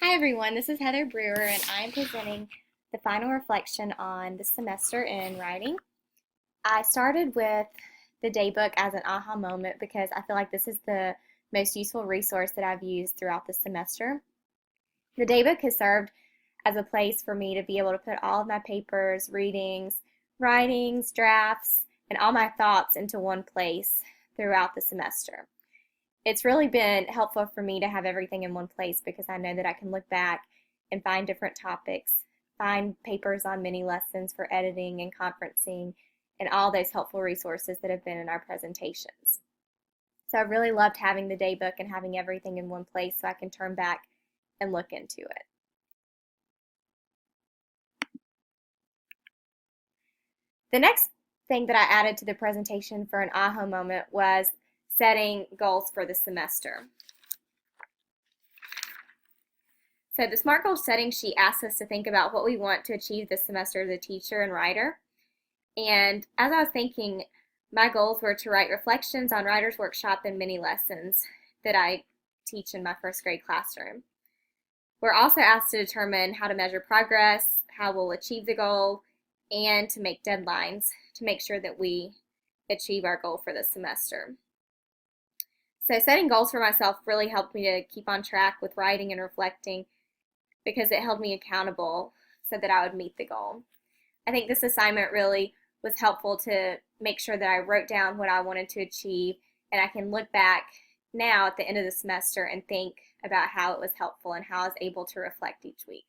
Hi everyone, this is Heather Brewer and I'm presenting the final reflection on the semester in writing. I started with the daybook as an aha moment because I feel like this is the most useful resource that I've used throughout the semester. The daybook has served as a place for me to be able to put all of my papers, readings, writings, drafts, and all my thoughts into one place throughout the semester. It's really been helpful for me to have everything in one place because I know that I can look back and find different topics, find papers on mini lessons for editing and conferencing, and all those helpful resources that have been in our presentations. So I really loved having the daybook and having everything in one place so I can turn back and look into it. The next thing that I added to the presentation for an aha moment was setting goals for the semester. So the SMART goal setting sheet asks us to think about what we want to achieve this semester as a teacher and writer. And as I was thinking, my goals were to write reflections on Writer's Workshop and mini lessons that I teach in my first grade classroom. We're also asked to determine how to measure progress, how we'll achieve the goal, and to make deadlines to make sure that we achieve our goal for the semester. So setting goals for myself really helped me to keep on track with writing and reflecting because it held me accountable so that I would meet the goal. I think this assignment really was helpful to make sure that I wrote down what I wanted to achieve, and I can look back now at the end of the semester and think about how it was helpful and how I was able to reflect each week.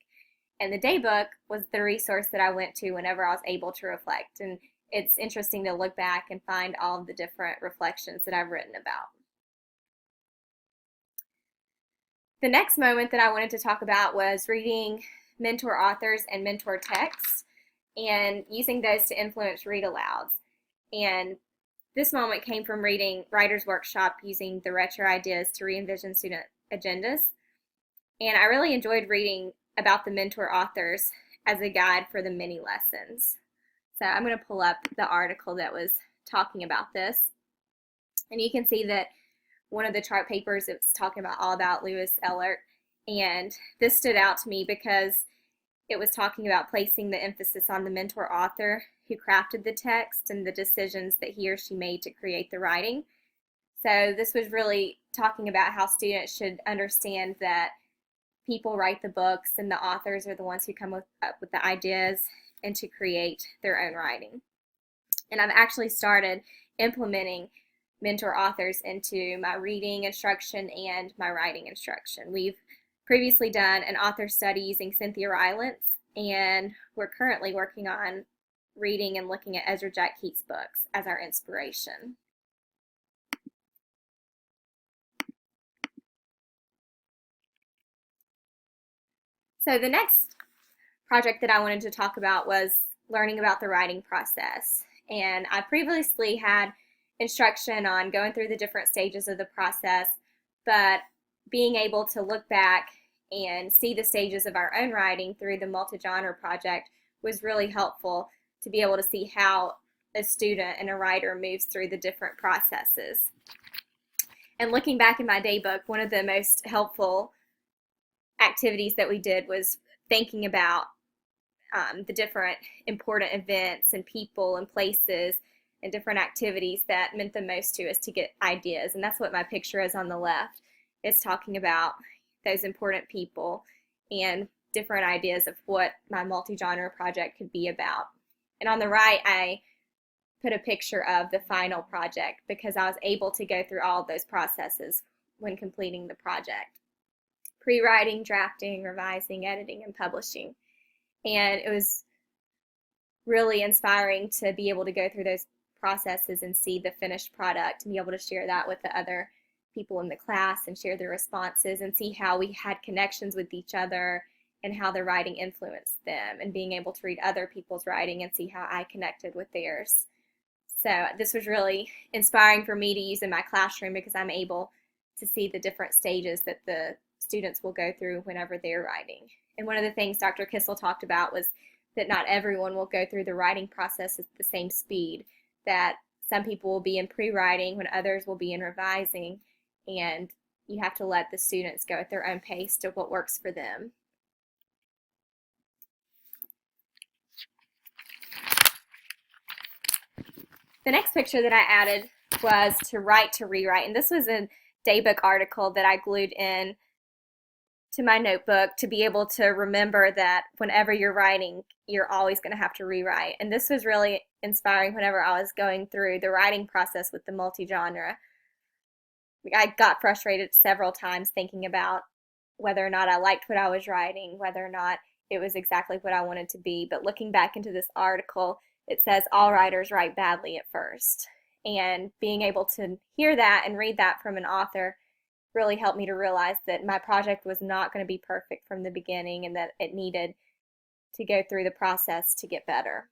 And the daybook was the resource that I went to whenever I was able to reflect. And it's interesting to look back and find all of the different reflections that I've written about. The next moment that I wanted to talk about was reading mentor authors and mentor texts and using those to influence read alouds. And this moment came from reading Writer's Workshop using the retro ideas to re-envision student agendas. And I really enjoyed reading about the mentor authors as a guide for the mini lessons. So I'm going to pull up the article that was talking about this. And you can see that one of the chart papers, it was talking about all about Louis Ehlert. And this stood out to me because it was talking about placing the emphasis on the mentor author who crafted the text and the decisions that he or she made to create the writing. So this was really talking about how students should understand that people write the books and the authors are the ones who come up with the ideas and to create their own writing. And I've actually started implementing mentor authors into my reading instruction and my writing instruction. We've previously done an author study using Cynthia Rylance, and we're currently working on reading and looking at Ezra Jack Keats books as our inspiration. So the next project that I wanted to talk about was learning about the writing process. And I previously had instruction on going through the different stages of the process, but being able to look back and see the stages of our own writing through the multi-genre project was really helpful to be able to see how a student and a writer moves through the different processes. And looking back in my daybook, one of the most helpful activities that we did was thinking about the different important events and people and places and different activities that meant the most to us to get ideas. And that's what my picture is on the left. It's talking about those important people and different ideas of what my multi-genre project could be about. And on the right, I put a picture of the final project because I was able to go through all of those processes when completing the project. Pre-writing, drafting, revising, editing, and publishing. And it was really inspiring to be able to go through those processes and see the finished product and be able to share that with the other people in the class and share their responses and see how we had connections with each other and how the writing influenced them and being able to read other people's writing and see how I connected with theirs. So this was really inspiring for me to use in my classroom because I'm able to see the different stages that the students will go through whenever they're writing. And one of the things Dr. Kissel talked about was that not everyone will go through the writing process at the same speed, that some people will be in pre-writing when others will be in revising, and you have to let the students go at their own pace to what works for them. The next picture that I added was to write to rewrite, and this was a daybook article that I glued in to my notebook to be able to remember that whenever you're writing, you're always going to have to rewrite. And this was really inspiring whenever I was going through the writing process with the multi-genre. I got frustrated several times thinking about whether or not I liked what I was writing, whether or not it was exactly what I wanted to be. But looking back into this article, it says all writers write badly at first. And being able to hear that and read that from an author really helped me to realize that my project was not going to be perfect from the beginning and that it needed to go through the process to get better.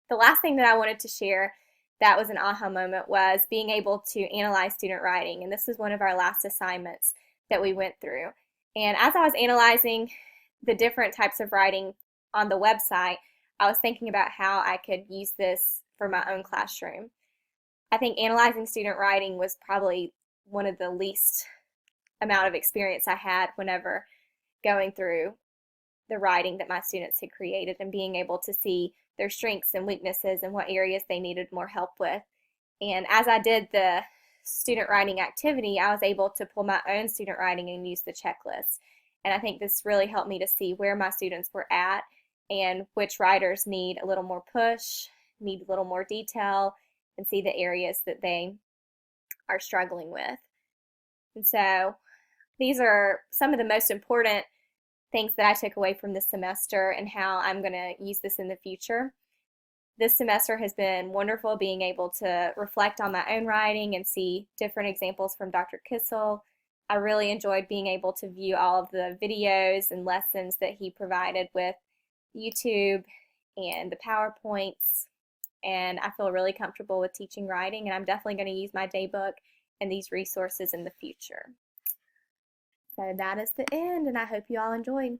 The last thing that I wanted to share that was an aha moment was being able to analyze student writing. And this was one of our last assignments that we went through. And as I was analyzing the different types of writing on the website, I was thinking about how I could use this for my own classroom. I think analyzing student writing was probably one of the least amount of experience I had whenever going through the writing that my students had created and being able to see their strengths and weaknesses and what areas they needed more help with. And as I did the student writing activity, I was able to pull my own student writing and use the checklist. And I think this really helped me to see where my students were at and which writers need a little more push, need a little more detail, and see the areas that they are struggling with. And so these are some of the most important things that I took away from this semester and how I'm going to use this in the future. This semester has been wonderful being able to reflect on my own writing and see different examples from Dr. Kissel. I really enjoyed being able to view all of the videos and lessons that he provided with YouTube and the PowerPoints, and I feel really comfortable with teaching writing, and I'm definitely going to use my daybook and these resources in the future. So that is the end, and I hope you all enjoyed.